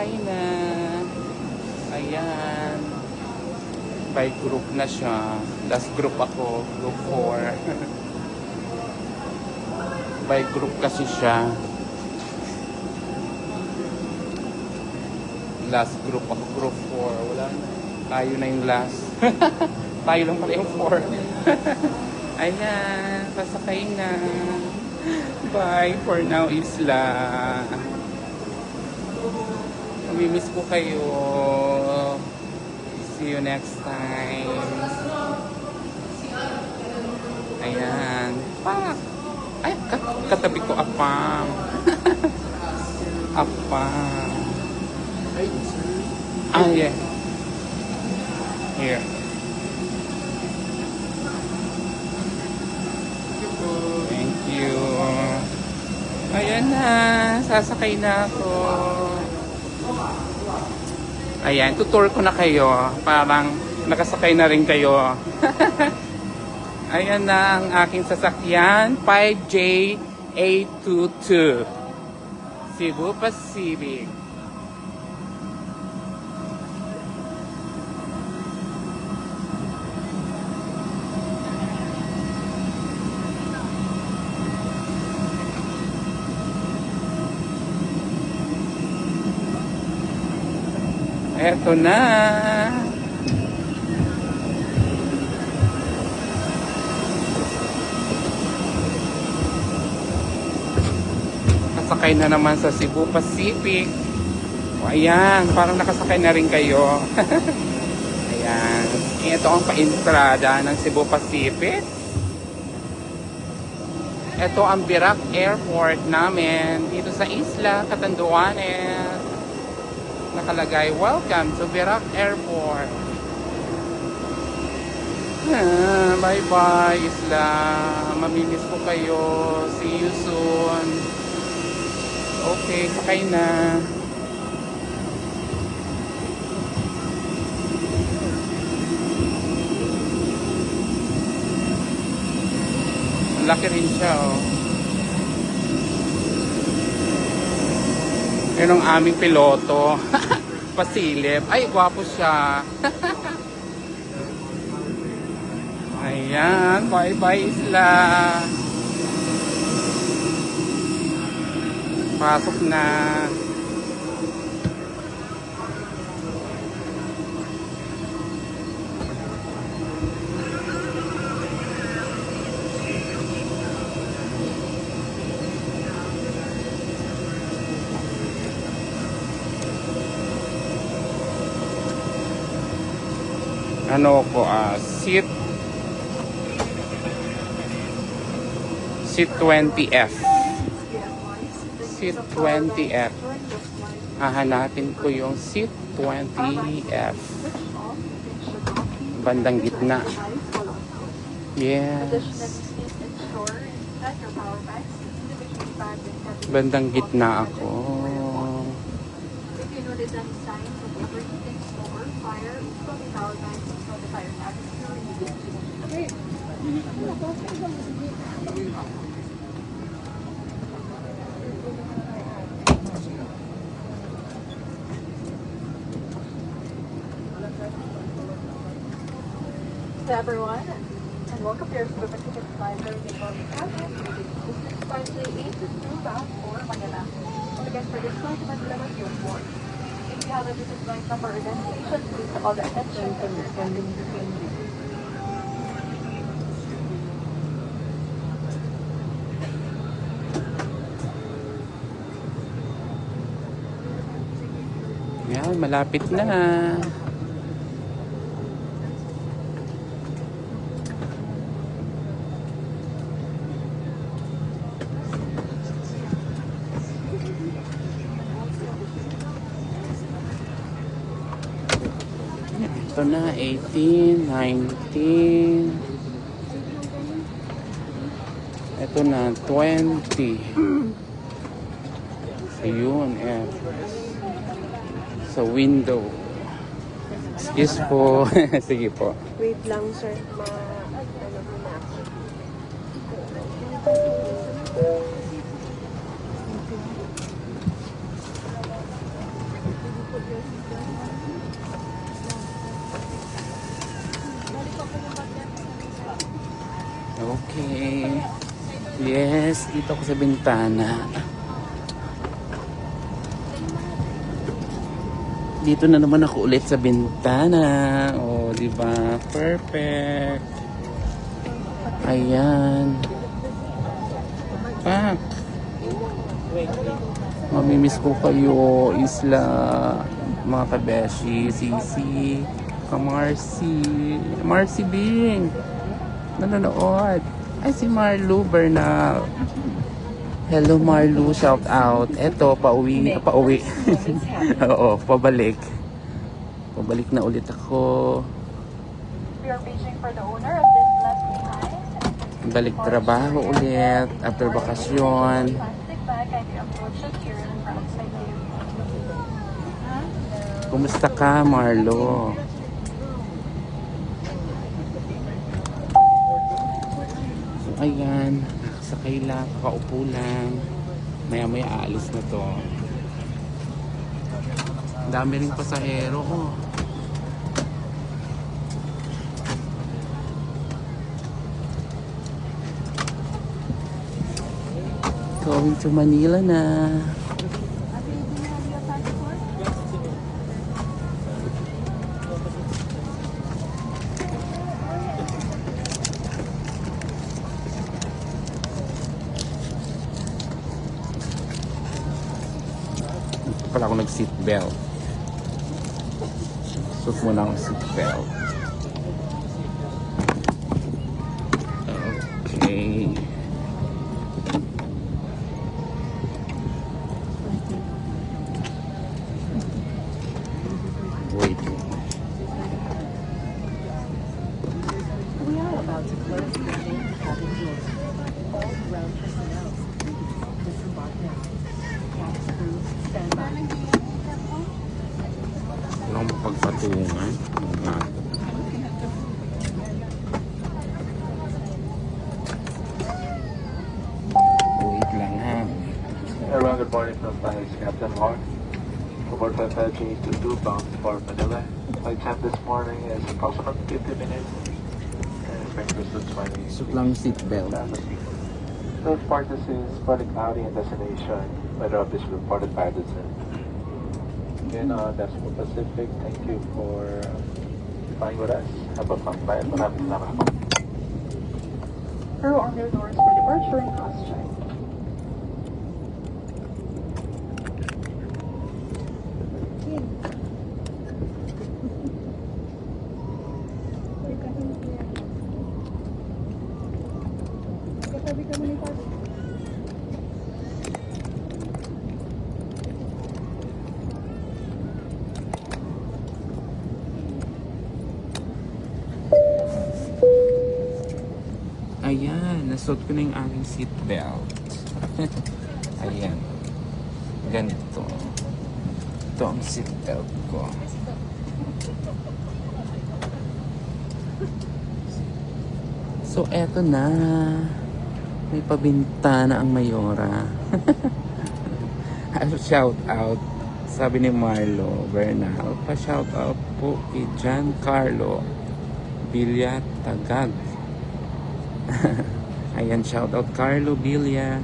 sasakay na. Ayan. By group na siya. Last group ako. Group 4. By group kasi siya. Last group ako. Group 4. Wala na. Tayo na yung last. Tayo lang pala yung 4. Ayan. Sasakay na. Bye for now, Isla. Mamimiss ko kayo. See you next time. Ayan. Pak! Ay, katabi ko apam. Apam. Ah, yeah. Here. Thank you. Ayan na. Sasakay na ako. Ayan, tutur ko na kayo. Parang nakasakay na rin kayo. Ayan na ang aking sasakyan. 5J822. Cebu Pacific. Eto na. Nakasakay na naman sa Cebu Pacific. O, ayan, parang nakasakay na rin kayo. Ayan. Ito ang pa-entrada ng Cebu Pacific. Ito ang Virac Airport namin dito sa Isla Catanduanes. Nakalagay, welcome to Virac Airport. Bye-bye, Isla. Mamimiss ko kayo. See you soon. Okay, sakay na. Ang laki rin siya, oh. Yun ang aming piloto. Pasilip. Ay, gwapo siya. Ayan. Bye-bye, Isla. Pasok na. Ano ko, seat 20F. Seat 20F. Hahanapin ko yung seat 20F. Bandang gitna. Yes. Bandang gitna ako. To everyone, and welcome to your Cebu Pacific flight during the morning traffic. This is 5J822 bound for Manila. And again, for this flight, Manila was your port. If you have a visit flight number or destination, please call the attention from your standing between you. Yan, malapit na. Ito na, 18, 19. Ito na, 20. Ayun, eh. Sa window. Excuse po. Sige po. Wait lang, sir. Ano muna ako. Yes, dito ako sa bintana. Dito na naman ako ulit sa bintana. Oh, di ba? Perfect. Ayan. Mamimiss ko kayo, Isla, mga kabeshi, Sisi, Marcy Bing, nanonood. Ay, si Marlu Bernal. Hello Marlu, shout out. Eto, pauwi. Oo, pabalik. Pabalik na ulit ako. We are waiting for the owner of this left behind. Balik trabaho ulit after bakasyon. Plastic bag, kindly approach us here for outside view. Kumusta ka, Marlo? So, ayan. Nakasakay lang, kakaupo lang. Maya-maya aalis na to. Ang dami ring pasahero, oh. Going to Manila na. Dito pala ako nag-seatbelt. Suot muna akong seatbelt. Okay. Wait. We are about to close the main cabin doors. All ground personnel, disembark now. Cabin crew, stand by. Walang pagpatungan. Wait lang ha. Everyone, good morning from Flight Captain Mark. Aboard Flight 522 bound for Manila. Flight time this morning is approximately 50 minutes. And expect to 20. Suot lang yung seatbelt. Third part, this is public outing and destination. Weather updates reported by the Zen. Again, that's for Pacific. Thank you for flying with us. Have a fun flight. Maraming salamat po. Crew on their doors for departure and cross-check. Ayan, nasuot ko na yung aking seatbelt. Ayan. Ganito. Ito ang seatbelt ko. So, eto na. May pabintana ang Mayora. Shout out. Sabi ni Marlo Bernal, pa-shout out po kay Giancarlo Villa Tagag. Ayan, shout out Carlo Villa.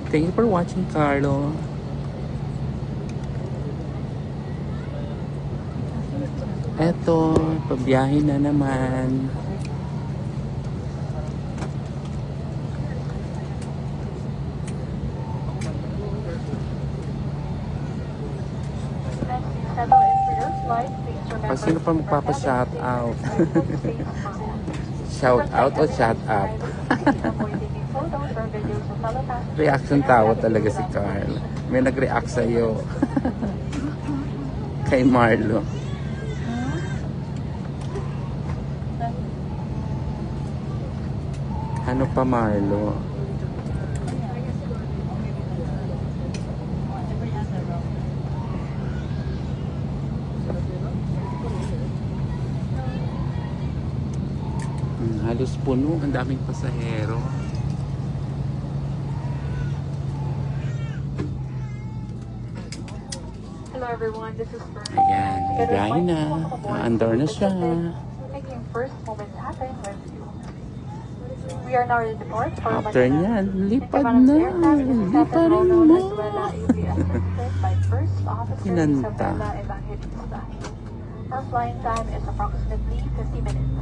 Thank you for watching, Carlo. Eto, pabiyahe na naman. Pag sino pa magpapa-shout out? Shout out o shout up? Reaction tawa talaga si Carl. May nag-react sa'yo. Kay Marlo. Ano pa, Marlo? Halos puno, ang daming pasahero. Hello everyone, this is Bern. Ayan, biyahe na. Andor na siya. Making first moments happen with you. We are now ready to depart for After Manila. niyan, lipad Manila na. aircraft is Liparin known mo. as Vela is assisted by First Officer Kinanta. Isabella Evangelista. Our flying time is approximately 50 minutes.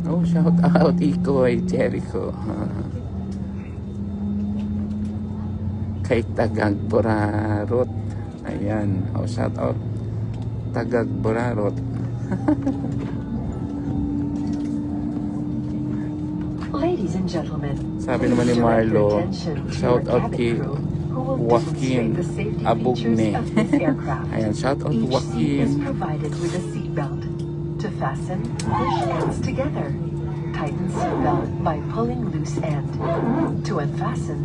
Oh, shout out Ikoy, Jericho. Kay Tagag Borarot. Ayan. Oh, shout out Tagag Borarot. Ladies and gentlemen, Sabi naman ni please direct Marlo, your attention to shout your out cabin kay crew, who will Joaquin demonstrate the safety Abugne. features of this aircraft. Ayan, shout out Each seat is Joaquin. provided with a seatbelt. To fasten, push ends together. Tighten seatbelt by pulling loose end. To unfasten,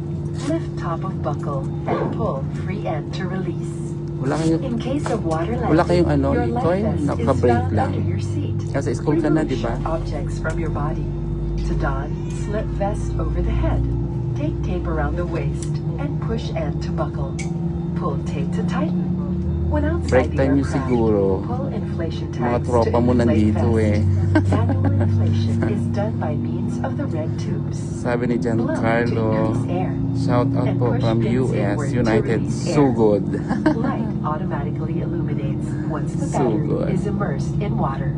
lift top of buckle and pull free end to release. Wala kayong, In case of water Wala kayong ano, your Ikoy? life vest is Naka-break found lang. under your seat. Kasi school ka na, Remove di ba? sharp objects from your body. To don, slip vest over the head. Take tape around the waist and push end to buckle. Pull tape to tighten. When Break outside the time yun aircraft, siguro. pull inflation Mga tags tropa to mo inflate nandito vest. eh. Manual inflation is done by means of the red tubes. Sabi ni Blow to Giancarlo, increase air. shout out And po push from pins US, inward to United release air. Sugod. Light automatically illuminates once the So battery good. is immersed in water.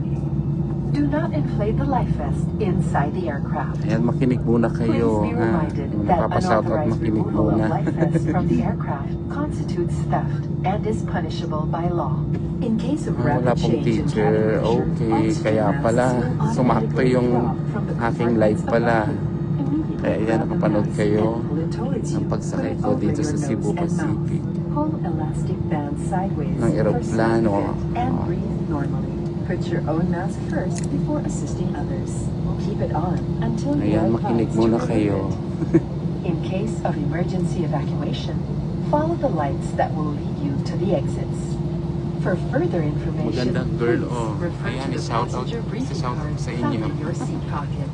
Do not inflate the life vest inside the aircraft. Ayan, makinig muna Please kayo. be Ha? reminded Kung that napapa-shout out, unauthorized makinig removal of muna. life vests from the aircraft constitutes theft and is punishable by law. In case of Wala rapid pong change in teacher. cabin pressure, Okay, oxygen kaya masks pala, will sumakto automatically yung drop from the aking live compartments of pala. the plane. Immediately Kaya yan, grab the nakapanood mask kayo and pull it towards ng you. pagsakay Put it ko over dito your sa nose Cebu and mouth. Pacific. Pull elastic band sideways Ng for eroplano. safe fit and Oh. breathe normally. Put your own mask first before assisting others. Keep it on until you Ayan, are makinig advised to muna remove kayo. it. In case of emergency evacuation, follow the lights that will lead you to the exits. For further information, Magandang girl, please oh. refer Ayan, to the i-shout out. passenger briefing I-shout out card sa found inyo. in your seat pocket.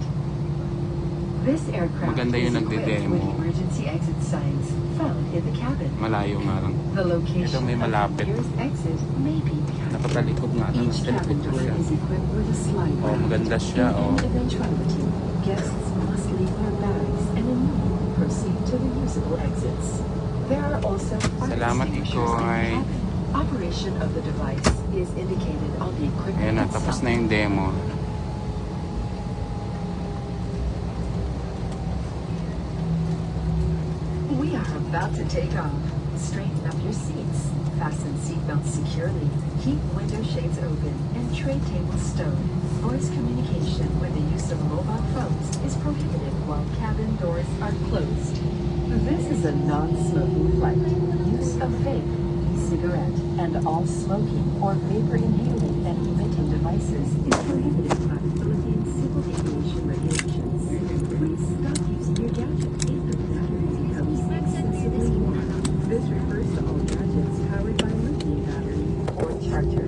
This aircraft Maganda yung is equipped nagde-demo. with emergency exit signs found in the cabin. Malayo nga lang. The location Ito may malapit. of the nearest exit may be behind. Nakatalikod nga lang. Each Sa likod cabin ko door siya. is equipped with a slide Oh, rail. maganda siya, In oh. any eventuality, guests must leave their bags and immediately proceed to the usable exits. There are also fire Salamat, extinguishers in the Ikoy. cabin. Operation of the device is indicated on the equipment Ayan na, tapos itself. na yung demo. We are about to take off. Straighten up your seats. Fasten seatbelts securely. Keep window shades open and tray tables stowed. Voice communication with the use of mobile phones is prohibited while cabin doors are closed. This is a non-smoking flight. Use of vape, e-cigarette, and all smoking or vapor inhaling and emitting devices is prohibited by Philippine Civil Aviation regulations. Please stop using your gadget if the battery becomes excessively warm. This refers to all gadgets powered by lithium battery or charger.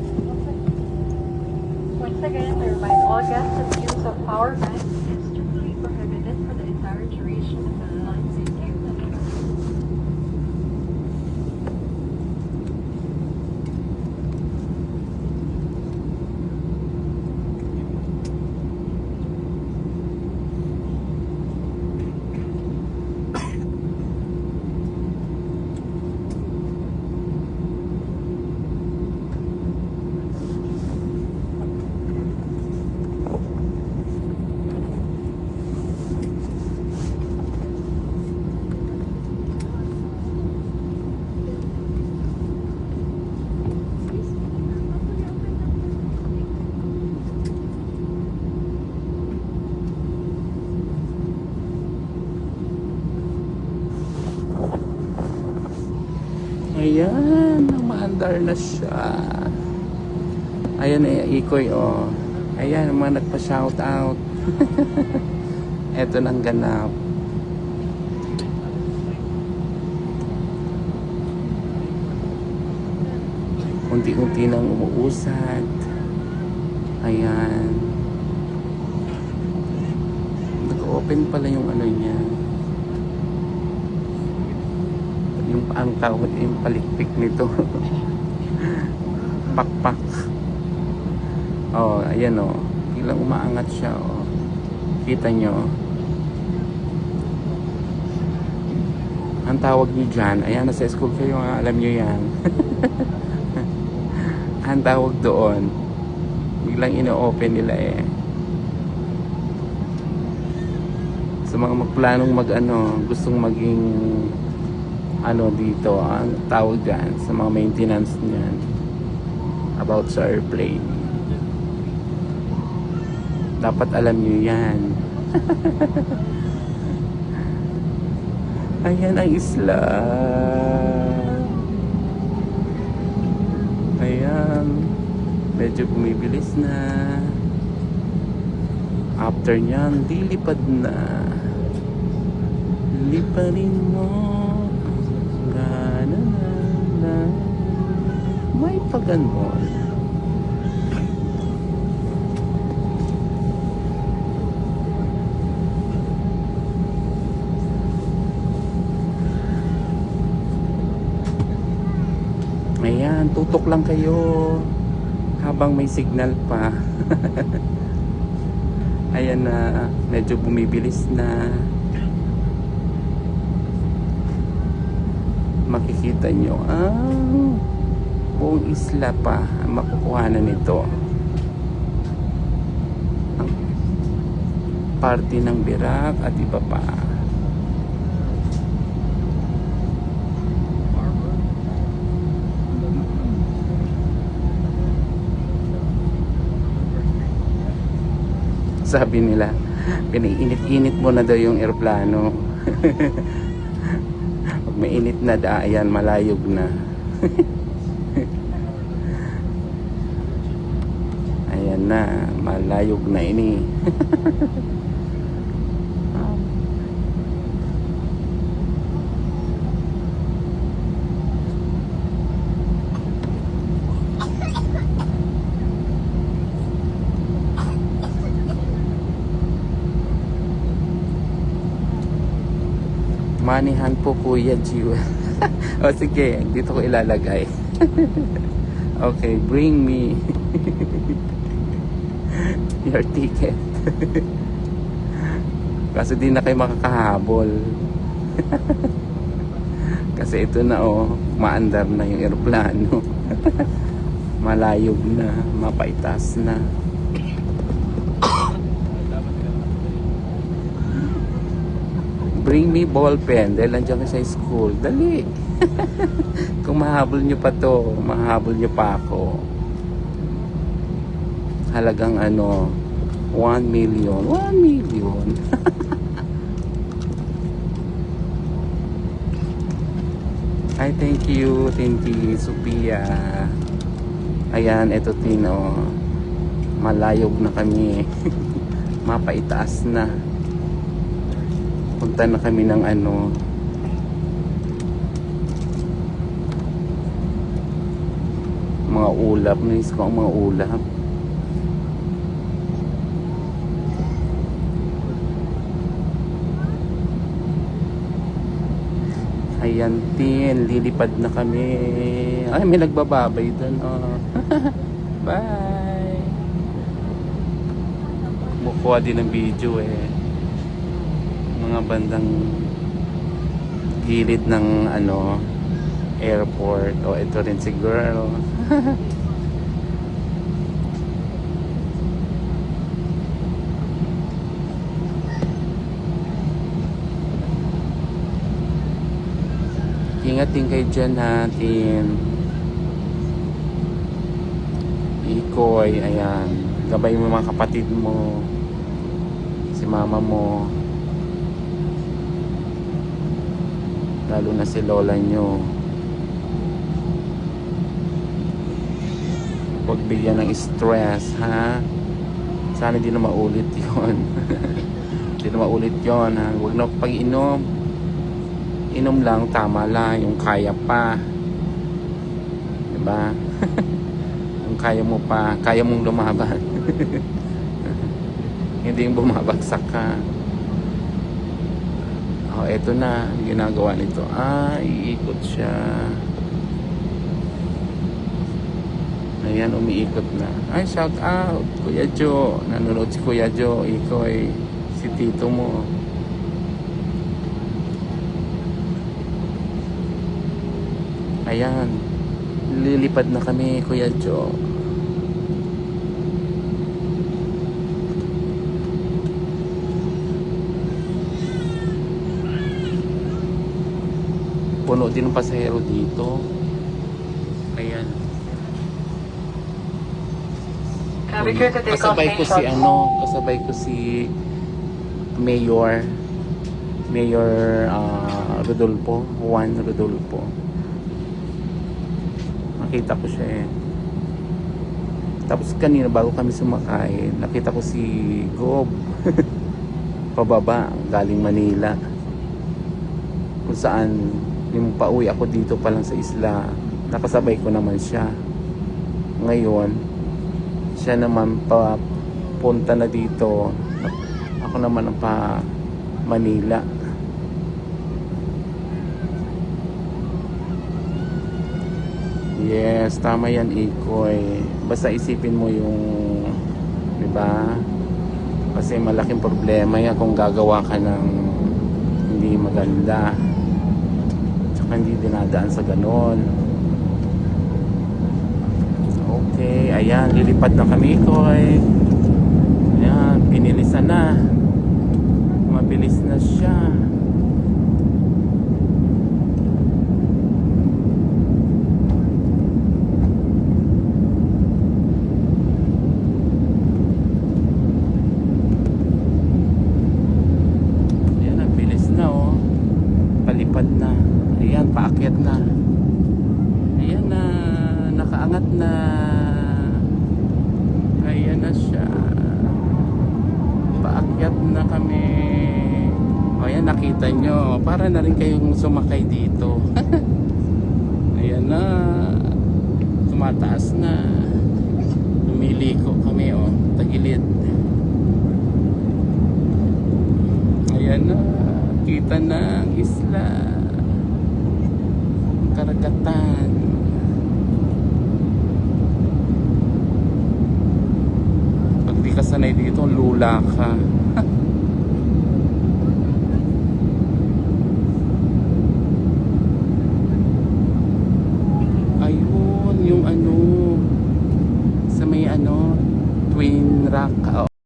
Once again, I remind all guests that the use of power banks is strictly prohibited for the entire duration of the flight. Thank you. Ayan, umaandar na siya. Ayan eh, Ikoy, oh. Ayan, mga nagpa-shout out. Eto nang ganap. Unti-unti nang umuusad. Ayan. Nag-open pala yung ano niya. Yung ang tawag yung palikpik nito. Pakpak. Oh, ayan oh. biglang umaangat siya, oh. Kita nyo? Ang tawag nyo dyan, ayan, nasa school kayo nga, alam nyo yan. Ang tawag doon, biglang ino-open nila eh. Sa mga magplanong gustong maging dito, ang tawag dyan sa mga maintenance niyan about sa airplane, dapat alam nyo yan. Ayan ang isla. Ayan, medyo bumibilis na. After nyan, dilipad na. Liparin mo. Gana na. May pag-ganon. Ayan, tutok lang kayo habang may signal pa. Ayan na, medyo bumibilis na. Makikita nyo ang buong isla pa ang makukuhanan nito. Ang parte ng Birak at iba pa. Sabi nila, pinainit-init mo na daw yung eroplano. Pag mainit na ayan, malayog na. Ayan na, malayog na ini. Manihan po Kuya Jiwa. O sige, dito ko ilalagay. Okay, bring me your ticket. Kasi di na kayo makakahabol. Kasi ito na maandar na yung eroplano. Malayog na, mapaitas na. Bring me ball pen dahil nandiyan ka sa school. Dali. Kung mahabol nyo pa to, mahabol nyo pa ako. Halagang 1 million. 1 million. Hi, thank you, Tinti, Sophia. Ayan, ito Tino. Malayog na kami. Mapaitaas na. Punta na kami ng mga ulap. Nais ko ang mga ulap. Ayan tin, lilipad na kami. Ay, may nagbababay doon. Bye. Mukuha din ng video mga bandang gilid ng airport. Ito rin si girl. Ingat din kayo dyan natin. Ikoy, ayan, gabay mo mga kapatid mo, si mama mo, lalo na si lola nyo. Huwag bigyan ng stress, ha? Sana di na maulit yun. Di na maulit yun, ha? Huwag na pag-inom. Inom lang, tama lang, yung kaya pa. Diba? Yung kaya mo pa, kaya mong lumaban. Hindi yung bumabagsak ka. Eto na, ginagawa nito. Iikot siya. Ayan, umiikot na. Ay, shout out, Kuya Jo. Nanonood si Kuya Jo. Ikoy, si tito mo. Ayan. Lilipad na kami, Kuya Jo. Puno din ng pasahero dito. Ayan. Be sure to take off Kasabay ko si kasabay ko si Mayor Rodolfo, Juan Rodolfo. Nakita ko siya eh. Tapos kanina bago kami sumakay, nakita ko si Gob pababa galing Manila. Kung saan yung pauwi ako dito pa lang sa isla, nakasabay ko naman siya. Ngayon siya naman pa punta na dito, ako naman ang pa Manila. Yes, tama yan, Ikoy. Basta isipin mo yung, di ba? Kasi malaking problema yan kung gagawa ka ng hindi maganda, tsaka hindi dinadaan sa ganon. Okay, ayan, lilipad na kami, Ikoy. Ayan, pinilisan na. Mabilis na siya. Ayan, ang bilis na, oh. Palipad na. Ayan, paakyat na. Ayan na. Nakaangat na. Ayan na siya. Paakyat na kami. O ayan, nakita nyo. Para na rin kayong sumakay dito. Ayan na. Tumataas na. Lumiliko kami, o. Tagilid. Ayan na. Kita na ang isla. Karagatan. Kasanay dito, lula ka.